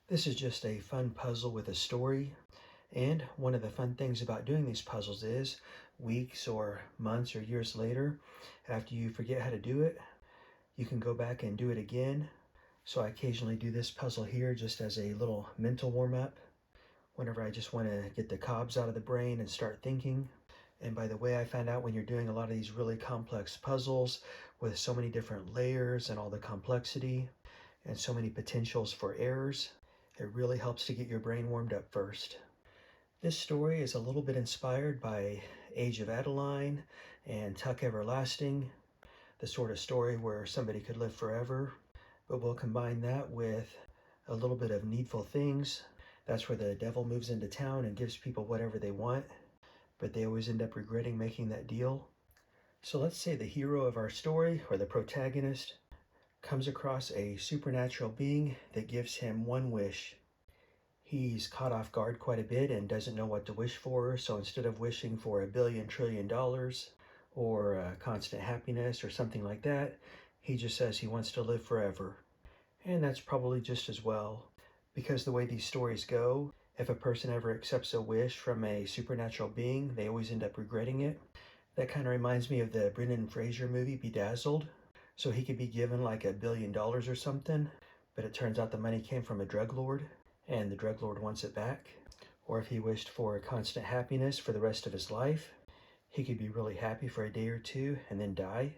This is just a fun puzzle with a story. And one of the fun things about doing these puzzles is weeks or months or years later, after you forget how to do it, you can go back and do it again. So I occasionally do this puzzle here just as a little mental warm up whenever I just want to get the cobs out of the brain and start thinking. And by the way, I found out when you're doing a lot of these really complex puzzles with so many different layers and all the complexity and so many potentials for errors, it really helps to get your brain warmed up first. This story is a little bit inspired by Age of Adaline and Tuck Everlasting, the sort of story where somebody could live forever, but we'll combine that with a little bit of Needful Things. That's where the devil moves into town and gives people whatever they want, but they always end up regretting making that deal. So let's say the hero of our story, or the protagonist, comes across a supernatural being that gives him one wish. He's caught off guard quite a bit and doesn't know what to wish for, so instead of wishing for $1 billion trillion or constant happiness or something like that, he just says he wants to live forever. And that's probably just as well, because the way these stories go, if a person ever accepts a wish from a supernatural being, they always end up regretting it. That kind of reminds me of the Brendan Fraser movie Bedazzled. So he could be given like $1 billion or something, but it turns out the money came from a drug lord and the drug lord wants it back. Or if he wished for constant happiness for the rest of his life, he could be really happy for a day or two and then die.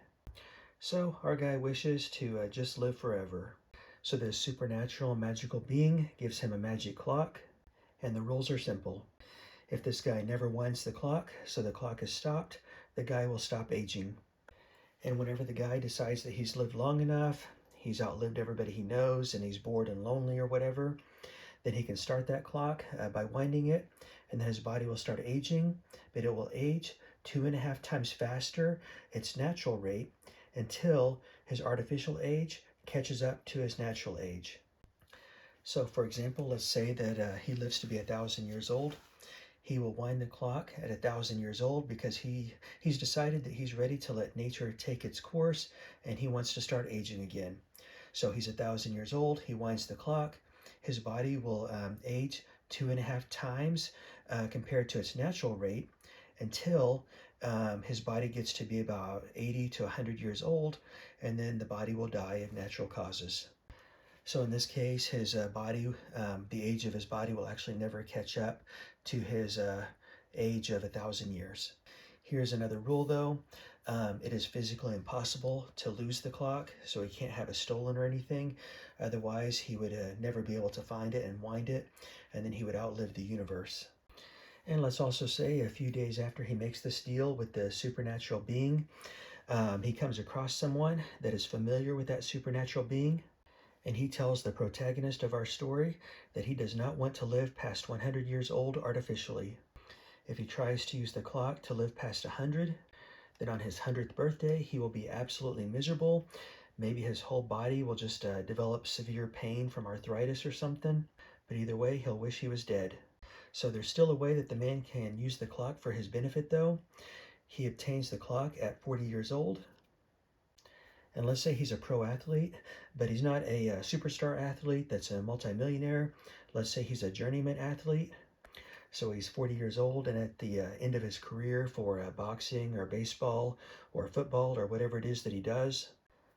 So our guy wishes to just live forever. So this supernatural magical being gives him a magic clock, and the rules are simple. If this guy never winds the clock, so the clock is stopped, the guy will stop aging. And whenever the guy decides that he's lived long enough, he's outlived everybody he knows, and he's bored and lonely or whatever, then he can start that clock by winding it, and then his body will start aging, but it will age 2.5 times faster its natural rate until his artificial age catches up to his natural age. So, for example, let's say that he lives to be 1,000 years old. He will wind the clock at 1,000 years old because he's decided that he's ready to let nature take its course and he wants to start aging again. So he's 1,000 years old. He winds the clock. His body will age 2.5 times compared to its natural rate until his body gets to be about 80 to 100 years old, and then the body will die of natural causes. So in this case, his body, the age of his body will actually never catch up to his age of 1,000 years. Here's another rule though. It is physically impossible to lose the clock, so he can't have it stolen or anything. Otherwise, he would never be able to find it and wind it, and then he would outlive the universe. And let's also say a few days after he makes this deal with the supernatural being, he comes across someone that is familiar with that supernatural being, and he tells the protagonist of our story that he does not want to live past 100 years old artificially. If he tries to use the clock to live past 100, then on his 100th birthday, he will be absolutely miserable. Maybe his whole body will just develop severe pain from arthritis or something. But either way, he'll wish he was dead. So there's still a way that the man can use the clock for his benefit, though. He obtains the clock at 40 years old. And let's say he's a pro athlete, but he's not a superstar athlete that's a multimillionaire. Let's say he's a journeyman athlete. So he's 40 years old and at the end of his career for boxing or baseball or football or whatever it is that he does.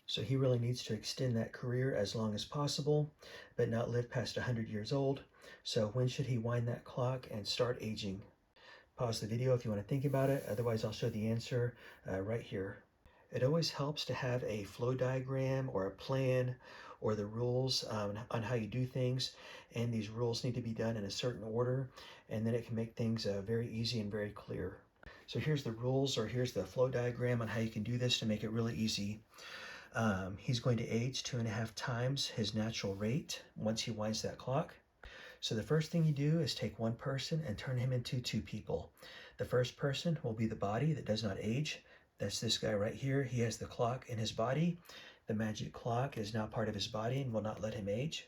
So he really needs to extend that career as long as possible, but not live past 100 years old. So when should he wind that clock and start aging? Pause the video if you want to think about it. Otherwise, I'll show the answer right here. It always helps to have a flow diagram or a plan or the rules on how you do things, and these rules need to be done in a certain order, and then it can make things very easy and very clear. So here's the rules, or here's the flow diagram on how you can do this to make it really easy. He's going to age 2.5 times his natural rate once he winds that clock. So the first thing you do is take one person and turn him into two people. The first person will be the body that does not age. That's this guy right here. He has the clock in his body. The magic clock is now part of his body and will not let him age.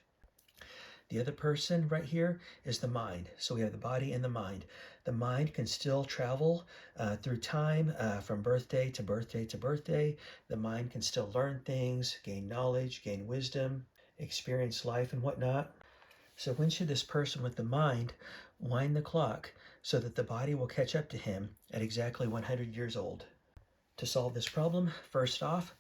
The other person right here is the mind. So we have the body and the mind. The mind can still travel through time from birthday to birthday to birthday. The mind can still learn things, gain knowledge, gain wisdom, experience life and whatnot. So when should this person with the mind wind the clock so that the body will catch up to him at exactly 100 years old? To solve this problem, first off,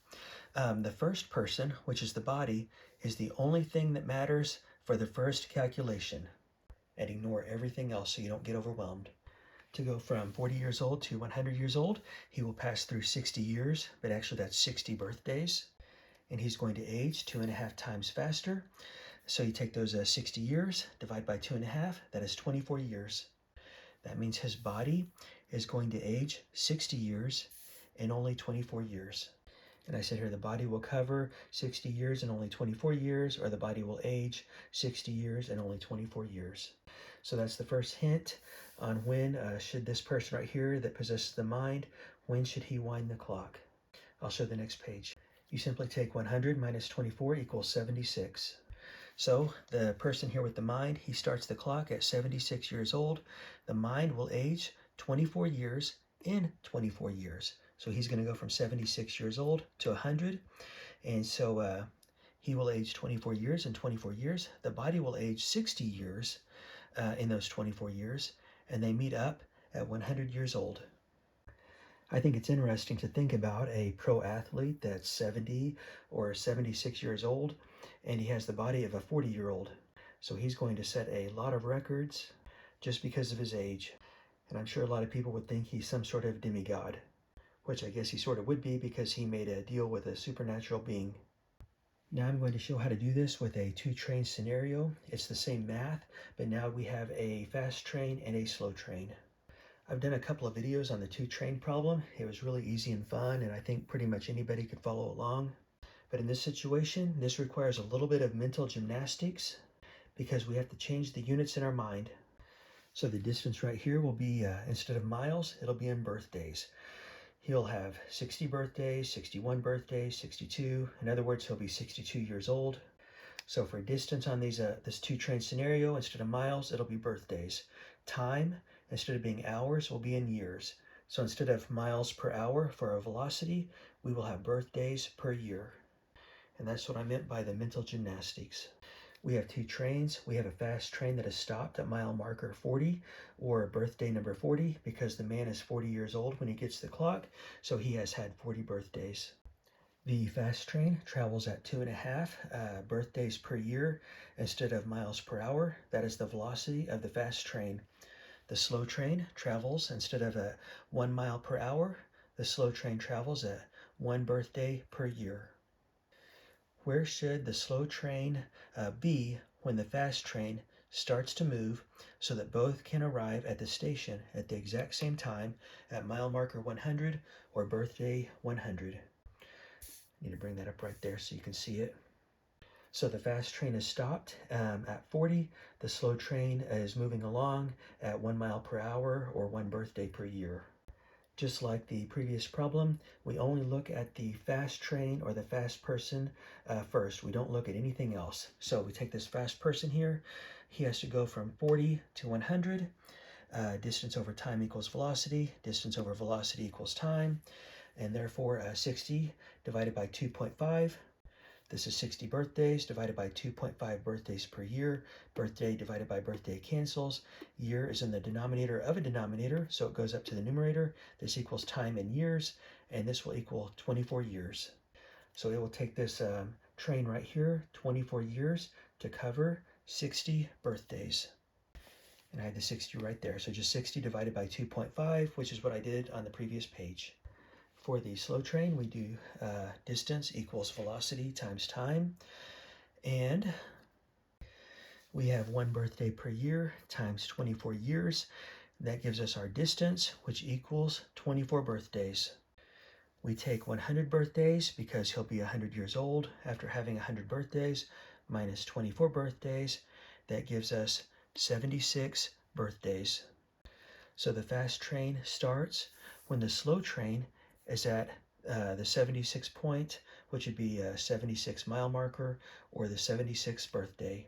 the first person, which is the body, is the only thing that matters for the first calculation. And ignore everything else so you don't get overwhelmed. To go from 40 years old to 100 years old, he will pass through 60 years, but actually that's 60 birthdays. And he's going to age 2.5 times faster. So you take those 60 years, divide by 2.5, that is 24 years. That means his body is going to age 60 years in only 24 years. And I said here the body will cover 60 years in only 24 years, or the body will age 60 years in only 24 years. So that's the first hint on when should this person right here that possesses the mind, when should he wind the clock? I'll show the next page. You simply take 100 minus 24 equals 76. So the person here with the mind, he starts the clock at 76 years old. The mind will age 24 years in 24 years. So he's going to go from 76 years old to 100. And so he will age 24 years in 24 years. The body will age 60 years in those 24 years. And they meet up at 100 years old. I think it's interesting to think about a pro athlete that's 70 or 76 years old, and he has the body of a 40-year-old. So he's going to set a lot of records just because of his age. And I'm sure a lot of people would think he's some sort of demigod, which I guess he sort of would be because he made a deal with a supernatural being. Now I'm going to show how to do this with a two-train scenario. It's the same math, but now we have a fast train and a slow train. I've done a couple of videos on the two-train problem. It was really easy and fun, and I think pretty much anybody could follow along. But in this situation, this requires a little bit of mental gymnastics because we have to change the units in our mind. So the distance right here will be, instead of miles, it'll be in birthdays. He'll have 60 birthdays, 61 birthdays, 62. In other words, he'll be 62 years old. So for distance on this two-train scenario, instead of miles, it'll be birthdays. Time, instead of being hours, will be in years. So instead of miles per hour for our velocity, we will have birthdays per year. And that's what I meant by the mental gymnastics. We have two trains. We have a fast train that has stopped at mile marker 40 or birthday number 40 because the man is 40 years old when he gets the clock, so he has had 40 birthdays. The fast train travels at 2.5 birthdays per year instead of miles per hour. That is the velocity of the fast train. The slow train travels instead of 1 mile per hour. The slow train travels at 1 birthday per year. Where should the slow train be when the fast train starts to move so that both can arrive at the station at the exact same time at mile marker 100 or birthday 100? Need to bring that up right there so you can see it. So the fast train is stopped at 40. The slow train is moving along at 1 mile per hour or 1 birthday per year. Just like the previous problem, we only look at the fast train or the fast person first. We don't look at anything else. So we take this fast person here. He has to go from 40 to 100. Distance over time equals velocity. Distance over velocity equals time. And therefore 60 divided by 2.5. This is 60 birthdays divided by 2.5 birthdays per year. Birthday divided by birthday cancels. Year is in the denominator of a denominator, so it goes up to the numerator. This equals time in years, and this will equal 24 years. So it will take this train right here, 24 years, to cover 60 birthdays. And I had the 60 right there, so just 60 divided by 2.5, which is what I did on the previous page. For the slow train, we do distance equals velocity times time. And we have 1 birthday per year times 24 years. That gives us our distance, which equals 24 birthdays. We take 100 birthdays because he'll be 100 years old after having 100 birthdays, minus 24 birthdays. That gives us 76 birthdays. So the fast train starts when the slow train is at the 76 point, which would be a 76 mile marker or the 76th birthday.